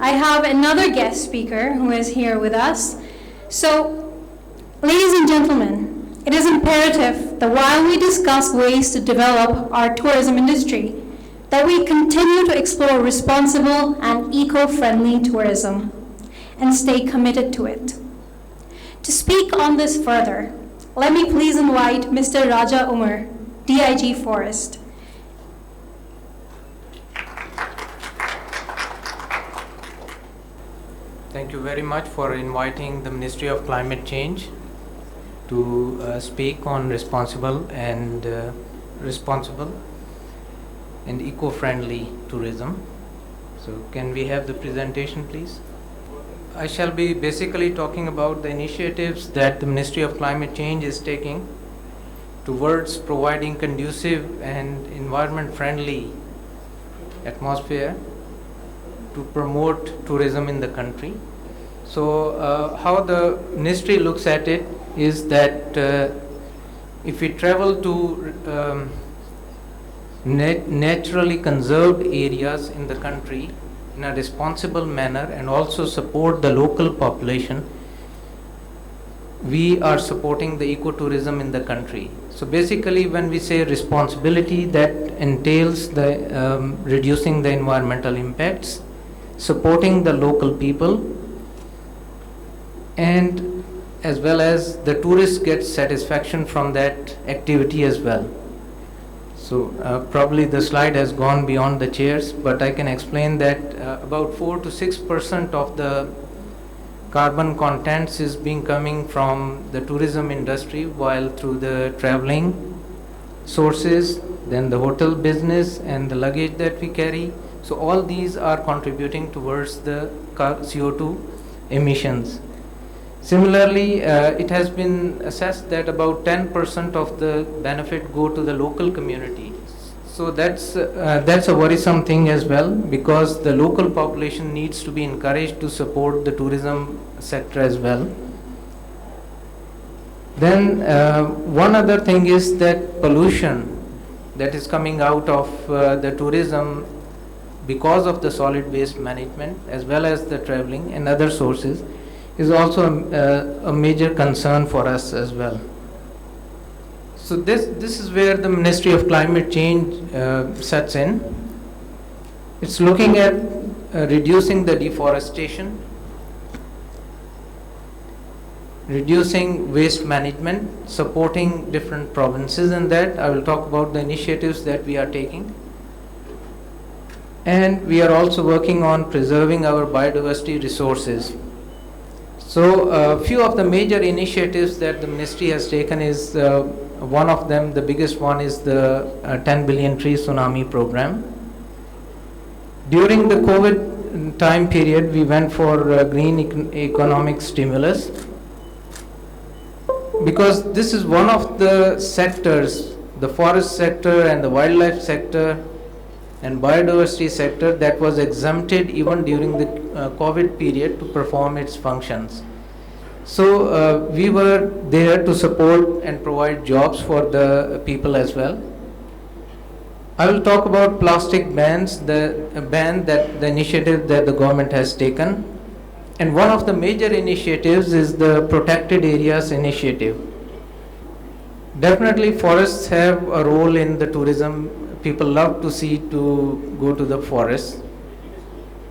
I have another guest speaker who is here with us. So, ladies and gentlemen, it is imperative that while we discuss ways to develop our tourism industry, that we continue to explore responsible and eco-friendly tourism and stay committed to it. To speak on this further, let me please invite Mr. Raja Umar, DIG Forest. Thank you very much for inviting the Ministry of Climate Change to speak on responsible and eco-friendly tourism. So can we have the presentation, please? I shall be basically talking about the initiatives that the Ministry of Climate Change is taking towards providing conducive and environment-friendly atmosphere to promote tourism in the country. So how the ministry looks at it is that if we travel to naturally conserved areas in the country in a responsible manner and also support the local population, we are supporting the ecotourism in the country. So basically when we say responsibility, that entails the reducing the environmental impacts, supporting the local people, and as well as the tourists get satisfaction from that activity as well. So probably the slide has gone beyond the chairs, but I can explain that about 4 to 6% of the carbon contents is being coming from the tourism industry, while through the traveling sources, then the hotel business and the luggage that we carry. So all these are contributing towards the CO2 emissions. Similarly, it has been assessed that about 10% of the benefit go to the local community. So that's a worrisome thing as well, because the local population needs to be encouraged to support the tourism sector as well. Then one other thing is that pollution that is coming out of the tourism because of the solid waste management as well as the traveling and other sources is also a major concern for us as well. So this is where the Ministry of Climate Change sets in. It's looking at reducing the deforestation, reducing waste management, supporting different provinces, and that I will talk about the initiatives that we are taking. And we are also working on preserving our biodiversity resources. So a few of the major initiatives that the ministry has taken is one of them, the biggest one, is the 10 billion tree tsunami program. During the COVID time period, we went for green economic stimulus, because this is one of the sectors, the forest sector and the wildlife sector and biodiversity sector, that was exempted even during the COVID period to perform its functions. So we were there to support and provide jobs for the people as well. I will talk about plastic bans, the initiative that the government has taken. And one of the major initiatives is the Protected Areas Initiative. Definitely forests have a role in the tourism. People love to go to the forest,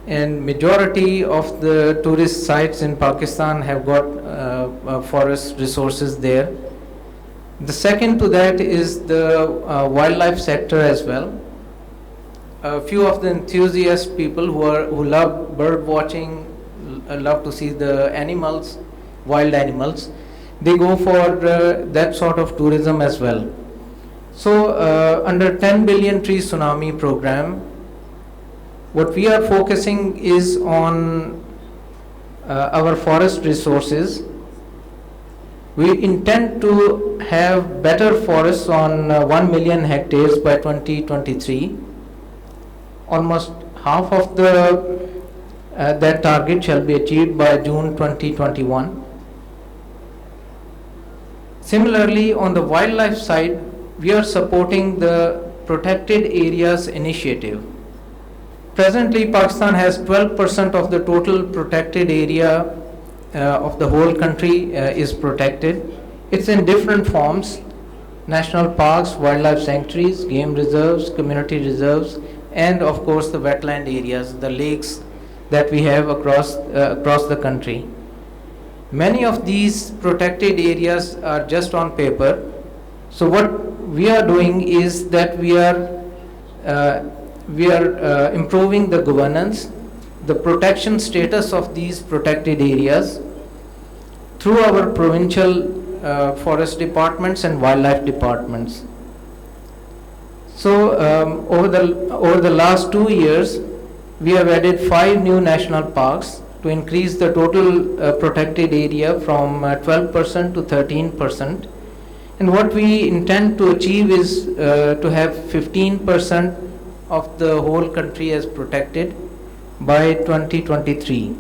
and majority of the tourist sites in Pakistan have got forest resources there. The second to that is the wildlife sector as well. A few of the enthusiast people who love bird watching, love to see the animals, wild animals, they go for that sort of tourism as well. So under 10 billion tree tsunami program, what we are focusing is on our forest resources. We intend to have better forests on 1 million hectares by 2023. Almost half of that target shall be achieved by June 2021. Similarly, on the wildlife side, we are supporting the Protected Areas Initiative. Presently, Pakistan has 12% of the total protected area of the whole country is protected. It's in different forms: national parks, wildlife sanctuaries, game reserves, community reserves, and of course the wetland areas, the lakes that we have across the country. Many of these protected areas are just on paper. So what we are doing is that we are improving the governance, the protection status of these protected areas through our provincial forest departments and wildlife departments. So over the last 2 years, we have added 5 new national parks to increase the total protected area from 12% to 13%. And what we intend to achieve is to have 15% of the whole country as protected by 2023.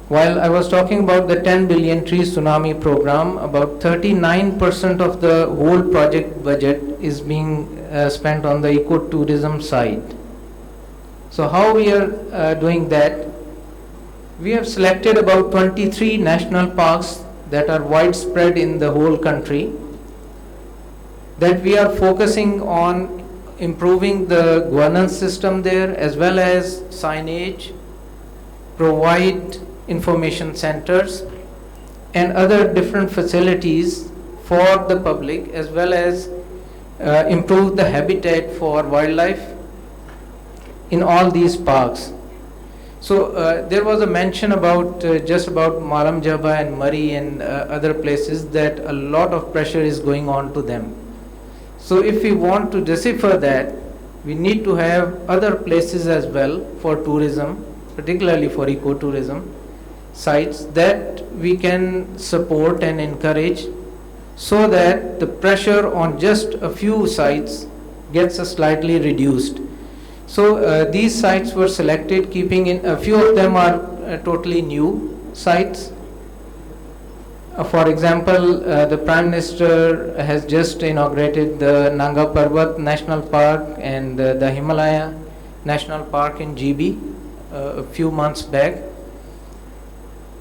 While I was talking about the 10 billion tree tsunami program, about 39% of the whole project budget is being spent on the ecotourism side. So how we are doing that? We have selected about 23 national parks that are widespread in the whole country, that we are focusing on improving the governance system there, as well as signage, provide information centers and other different facilities for the public, as well as improve the habitat for wildlife in all these parks. So there was a mention about just about Malam Jaba and Murray and other places, that a lot of pressure is going on to them. So if we want to decipher that, we need to have other places as well for tourism, particularly for ecotourism sites, that we can support and encourage, so that the pressure on just a few sites gets slightly reduced. So these sites were selected, keeping in a few of them are totally new sites. For example, the Prime Minister has just inaugurated the Nanga Parbat National Park and the Himalaya National Park in GB a few months back.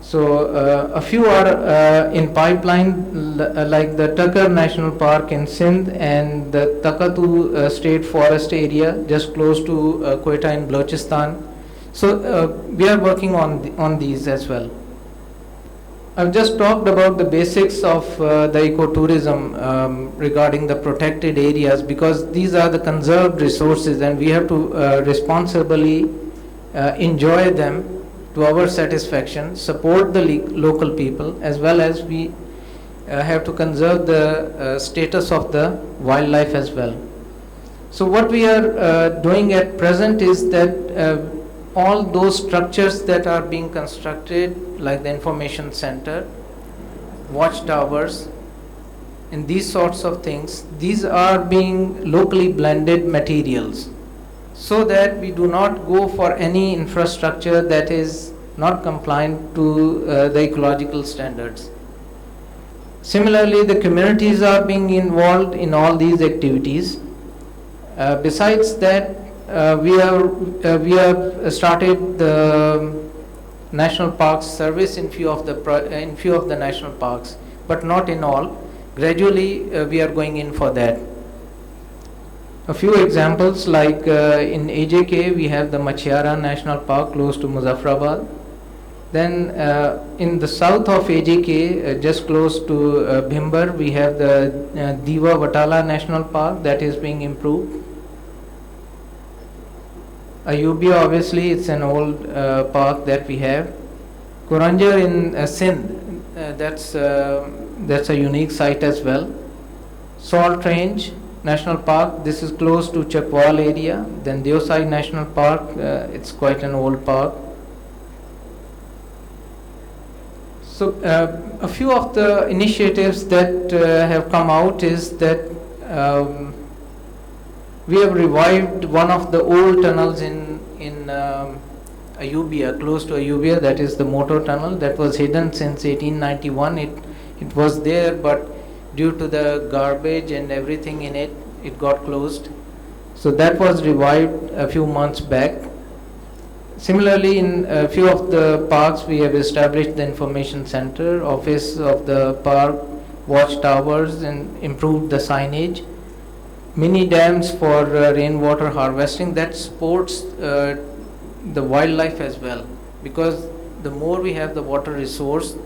So a few are in pipeline, like the Tucker National Park in Sindh and the Takatu State Forest area just close to Quetta in Balochistan. So we are working on these as well. I've just talked about the basics of the ecotourism regarding the protected areas, because these are the conserved resources and we have to responsibly enjoy them to our satisfaction, support the local people, as well as we have to conserve the status of the wildlife as well. So what we are doing at present is that all those structures that are being constructed, like the information center, watchtowers, and these sorts of things, these are being locally blended materials, so that we do not go for any infrastructure that is not compliant to the ecological standards. Similarly, the communities are being involved in all these activities. Besides that, we have started the national parks service in few of the national parks, but not in all. Gradually, we are going in for that. A few examples, like in AJK, we have the Machiara National Park close to Muzaffarabad. Then in the south of AJK, just close to Bhimber, we have the Diva Vatala National Park that is being improved. Ayubia, obviously, it's an old park that we have. Kuranjar in Sindh, that's a unique site as well. Salt Range National Park, this is close to Chakwal area. Then Deosai National Park, it's quite an old park. So a few of the initiatives that have come out is that we have revived one of the old tunnels in Ayubia, close to Ayubia, that is the Motor Tunnel, that was hidden since 1891. It was there, but due to the garbage and everything in it, it got closed. So that was revived a few months back. Similarly, in a few of the parks, we have established the information center, office of the park, watchtowers, and improved the signage. Mini dams for rainwater harvesting that supports the wildlife as well, because the more we have the water resource,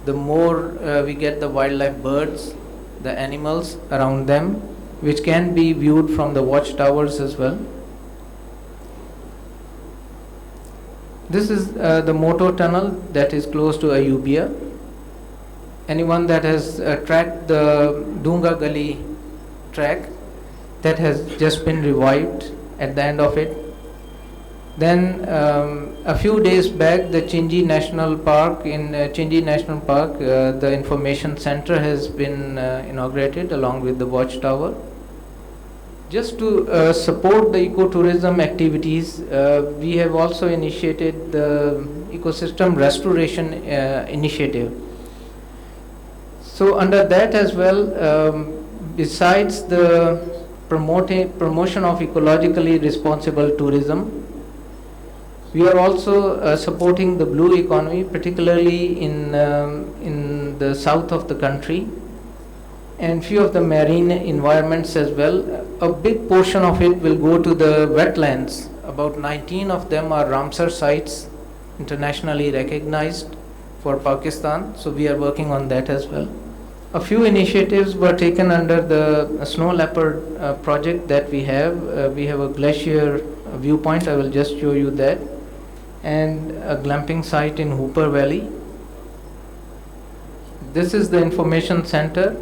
the more we get the wildlife, birds, the animals around them, which can be viewed from the watchtowers as well. This is the Moto tunnel that is close to Ayubia. Anyone that has tracked the Dunga Gully track, that has just been revived at the end of it. Then a few days back, the Chinji National Park, the information center has been inaugurated along with the watchtower. Just to support the ecotourism activities, we have also initiated the ecosystem restoration initiative. So under that as well, besides the promotion of ecologically responsible tourism, we are also supporting the blue economy, particularly in the south of the country, and few of the marine environments as well. A big portion of it will go to the wetlands. About 19 of them are Ramsar sites, internationally recognized for Pakistan, so we are working on that as well. A few initiatives were taken under the snow leopard project that we have. We have a glacier viewpoint, I will just show you that, and a glamping site in Hooper Valley. This is the information center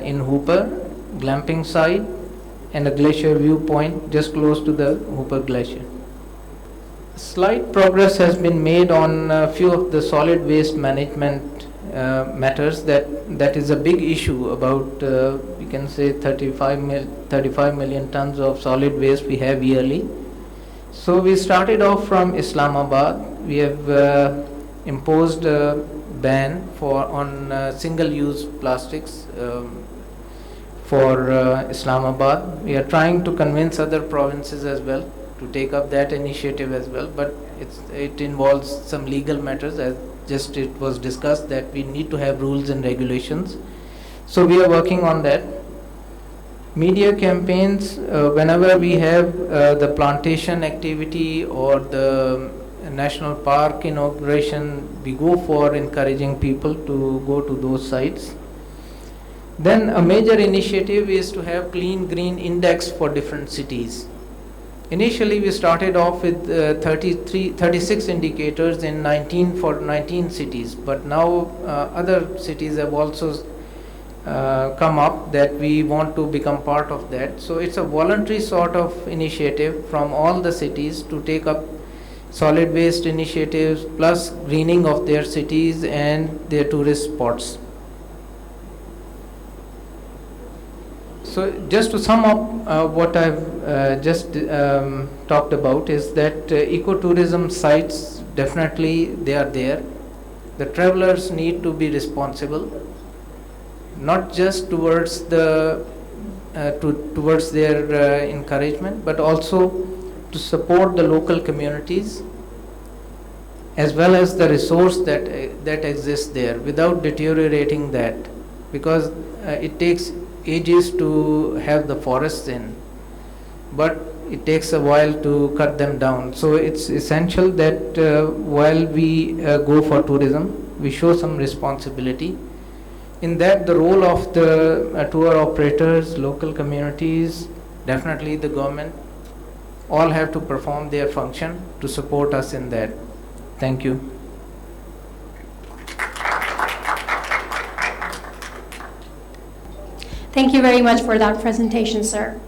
in Hooper, glamping site, and a glacier viewpoint just close to the Hooper Glacier. Slight progress has been made on a few of the solid waste management matters. That is a big issue. About we can say 35 million tons of solid waste we have yearly. So we started off from Islamabad. We have imposed a ban on single-use plastics for Islamabad. We are trying to convince other provinces as well to take up that initiative as well, but it involves some legal matters, as just it was discussed that we need to have rules and regulations. So we are working on that. Media campaigns, whenever we have the plantation activity or the national park inauguration, we go for encouraging people to go to those sites. Then a major initiative is to have clean green index for different cities. Initially we started off with 36 indicators in 19 cities, but now other cities have also come up that we want to become part of that. So it's a voluntary sort of initiative from all the cities to take up solid waste initiatives plus greening of their cities and their tourist spots. So just to sum up what I've just talked about is that ecotourism sites, definitely they are there. The travelers need to be responsible, not just towards the towards their encouragement, but also to support the local communities as well as the resource that exists there without deteriorating that, because it takes ages to have the forests in, but it takes a while to cut them down. So it's essential that while we go for tourism, we show some responsibility. In that, the role of the tour operators, local communities, definitely the government, all have to perform their function to support us in that. Thank you. Thank you very much for that presentation, sir.